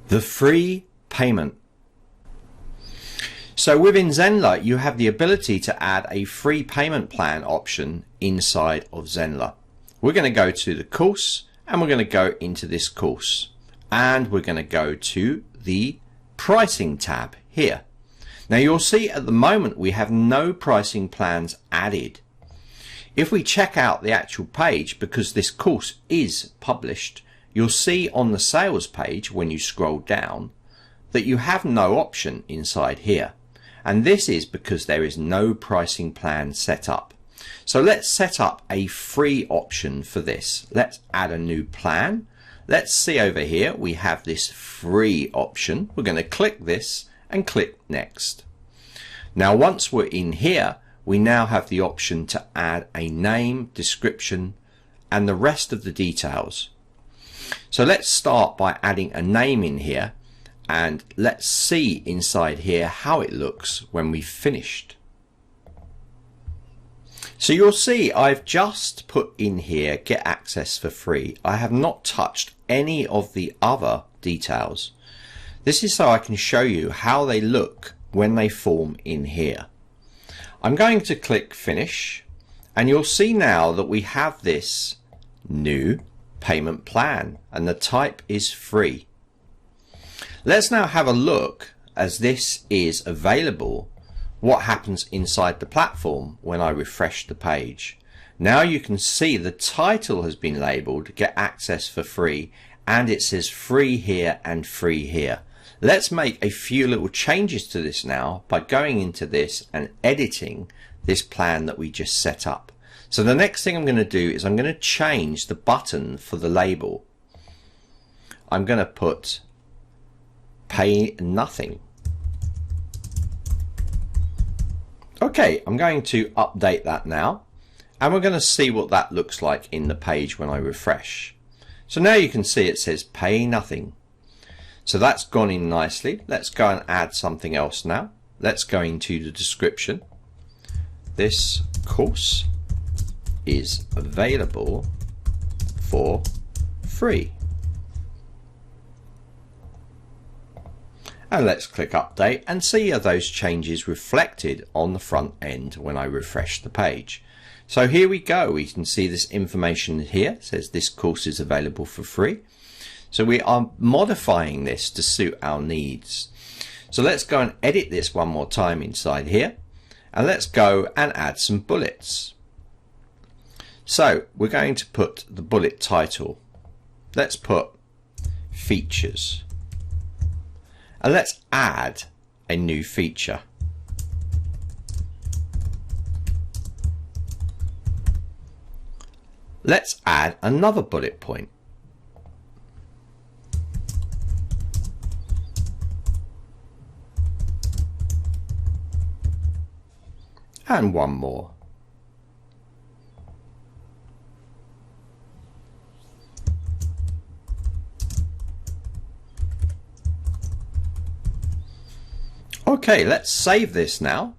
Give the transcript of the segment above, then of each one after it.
The free payment. So within Zenler, you have the ability to add a free payment plan option inside of Zenler. We're going to go to the course and we're going to go into this course and we're going to go to the pricing tab here. Now you'll see at the moment we have no pricing plans added. If we check out the actual page, because this course is published, you'll see on the sales page when you scroll down that you have no option inside here. And this is because there is no pricing plan set up. So let's set up a free option for this. Let's add a new plan. Let's see over here we have this free option. We're going to click this and click next. Now once we're in here, we now have the option to add a name, description and the rest of the details. So let's start by adding a name in here and let's see inside here how it looks when we've finished. So you'll see I've just put in here get access for free. I have not touched any of the other details. This is so I can show you how they look when they form in here. I'm going to click finish and you'll see now that we have this new payment plan and the type is free. Let's now have a look, as this is available, what happens inside the platform when I refresh the page. Now you can see the title has been labeled get access for free and it says free here and free here. Let's make a few little changes to this now by going into this and editing this plan that we just set up. So the next thing I'm going to do is I'm going to change the button for the label. I'm going to put pay nothing. Okay, I'm going to update that now and we're going to see what that looks like in the page when I refresh. So now you can see it says pay nothing. So that's gone in nicely. Let's go and add something else now. Let's go into the description. This course is available for free. And let's click update and see are those changes reflected on the front end when I refresh the page. So here we go. We can see this information here. It says this course is available for free. So we are modifying this to suit our needs. So let's go and edit this one more time inside here. And let's go and add some bullets. So we're going to put the bullet title. Let's put features. And let's add a new feature. Let's add another bullet point. And one more. Okay, let's save this now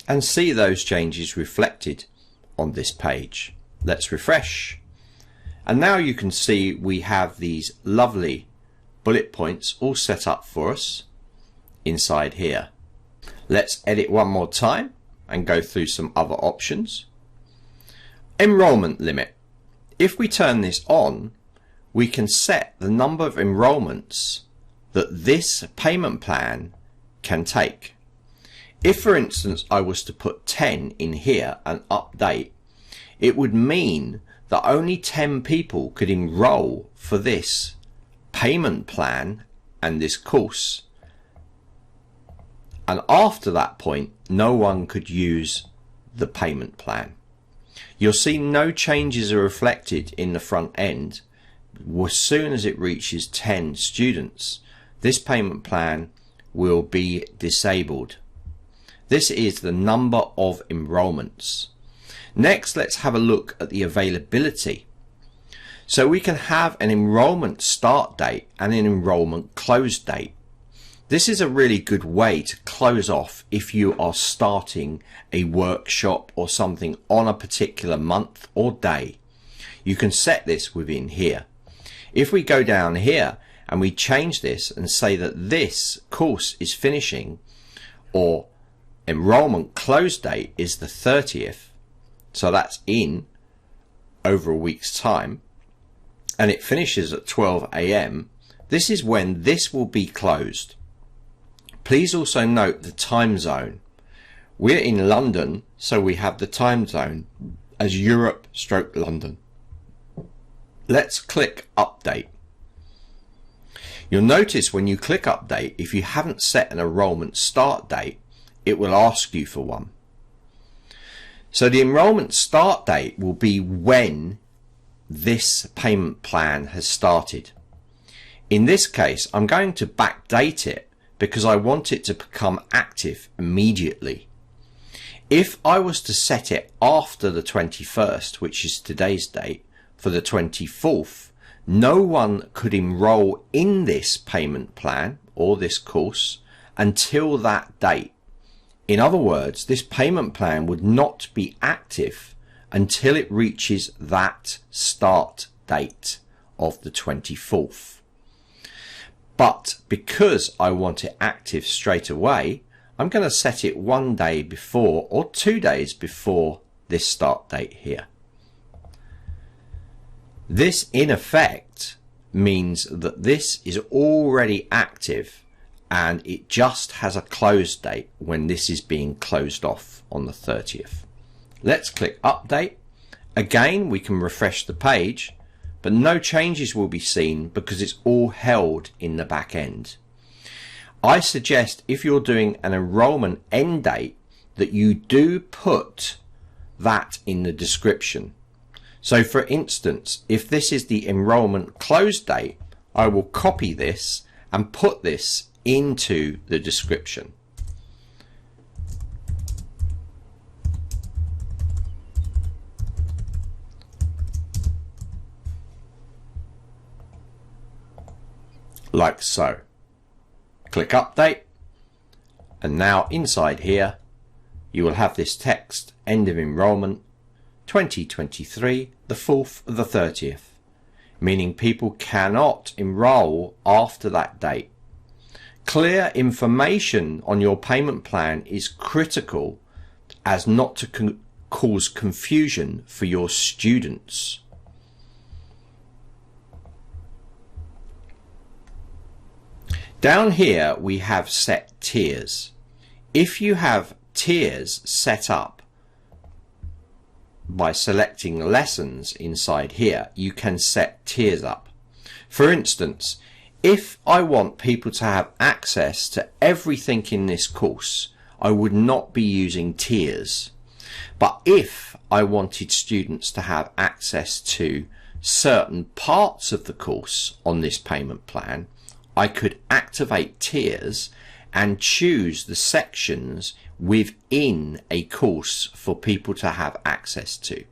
and see those changes reflected on this page. Let's refresh. And now you can see we have these lovely bullet points all set up for us inside here. Let's edit one more time and go through some other options. Enrollment limit. If we turn this on, we can set the number of enrollments that this payment plan can take. If for instance I was to put 10 in here and update, it would mean that only 10 people could enroll for this payment plan and this course, and after that point no one could use the payment plan. You'll see no changes are reflected in the front end. As soon as it reaches 10 students, this payment plan will be disabled. This is the number of enrollments. Next, let's have a look at the availability. So we can have an enrollment start date and an enrollment close date. This is a really good way to close off if you are starting a workshop or something on a particular month or day. You can set this within here. If we go down here and we change this and say that this course is finishing, or enrollment close date is the 30th, so that's in over a week's time, and it finishes at 12 AM, this is when this will be closed. Please also note the time zone. We're in London, so we have the time zone as Europe/London. Let's click update. You'll notice when you click update, if you haven't set an enrollment start date, it will ask you for one. So the enrollment start date will be when this payment plan has started. In this case, I'm going to backdate it because I want it to become active immediately. If I was to set it after the 21st, which is today's date, for the 24th, no one could enroll in this payment plan or this course until that date. In other words, this payment plan would not be active until it reaches that start date of the 24th. But because I want it active straight away, I'm going to set it 1 day before or 2 days before this start date here. This in effect means that this is already active and it just has a close date when this is being closed off on the 30th. Let's click update. Again, we can refresh the page, but no changes will be seen because it's all held in the back end. I suggest if you're doing an enrollment end date that you do put that in the description. So for instance, if this is the enrollment close date, I will copy this and put this into the description. Like so. Click update, and now inside here you will have this text, end of enrollment 2023, the 4th of the 30th, meaning people cannot enroll after that date. Clear information on your payment plan is critical as not to cause confusion for your students. Down here we have set tiers. If you have tiers set up by selecting lessons inside here, you can set tiers up. For instance, if I want people to have access to everything in this course, I would not be using tiers. But if I wanted students to have access to certain parts of the course on this payment plan, I could activate tiers and choose the sections within a course for people to have access to.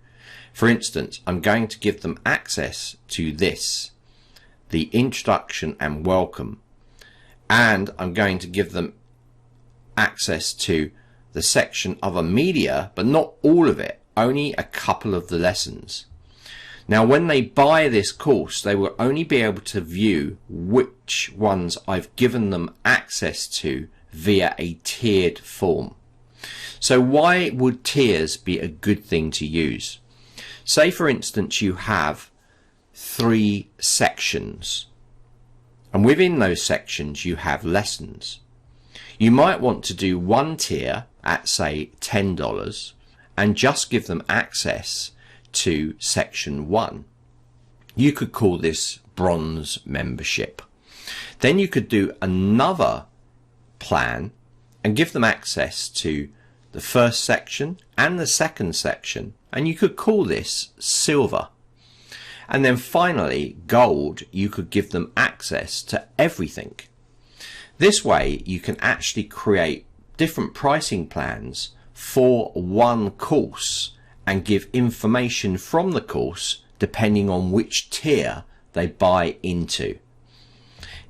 For instance, I'm going to give them access to this, the introduction and welcome, and I'm going to give them access to the section other media, but not all of it, only a couple of the lessons. Now when they buy this course, they will only be able to view which ones I've given them access to via a tiered form. So why would tiers be a good thing to use? Say for instance you have 3 sections, and within those sections you have lessons. You might want to do one tier at say $10 and just give them access to section 1. You could call this bronze membership. Then you could do another plan and give them access to the first section and the second section, and you could call this silver. And then finally gold, you could give them access to everything. This way you can actually create different pricing plans for one course and give information from the course depending on which tier they buy into.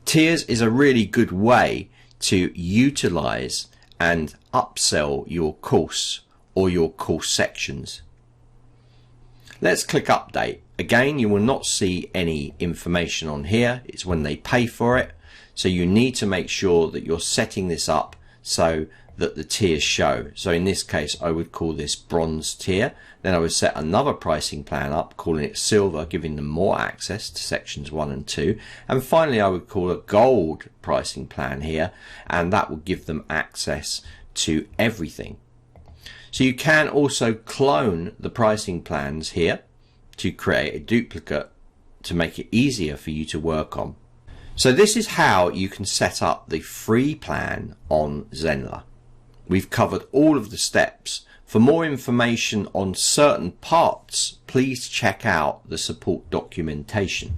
Tiers is a really good way to utilize and upsell your course or your course sections. Let's click update, Again, you will not see any information on here. It's when they pay for it. So you need to make sure that you're setting this up so that the tiers show. So in this case, I would call this bronze tier. Then I would set another pricing plan up, calling it silver, giving them more access to sections 1 and 2. And finally, I would call a gold pricing plan here, and that will give them access to everything. So you can also clone the pricing plans here to create a duplicate to make it easier for you to work on. So this is how you can set up the free plan on Zenler. We've covered all of the steps. For more information on certain parts, please check out the support documentation.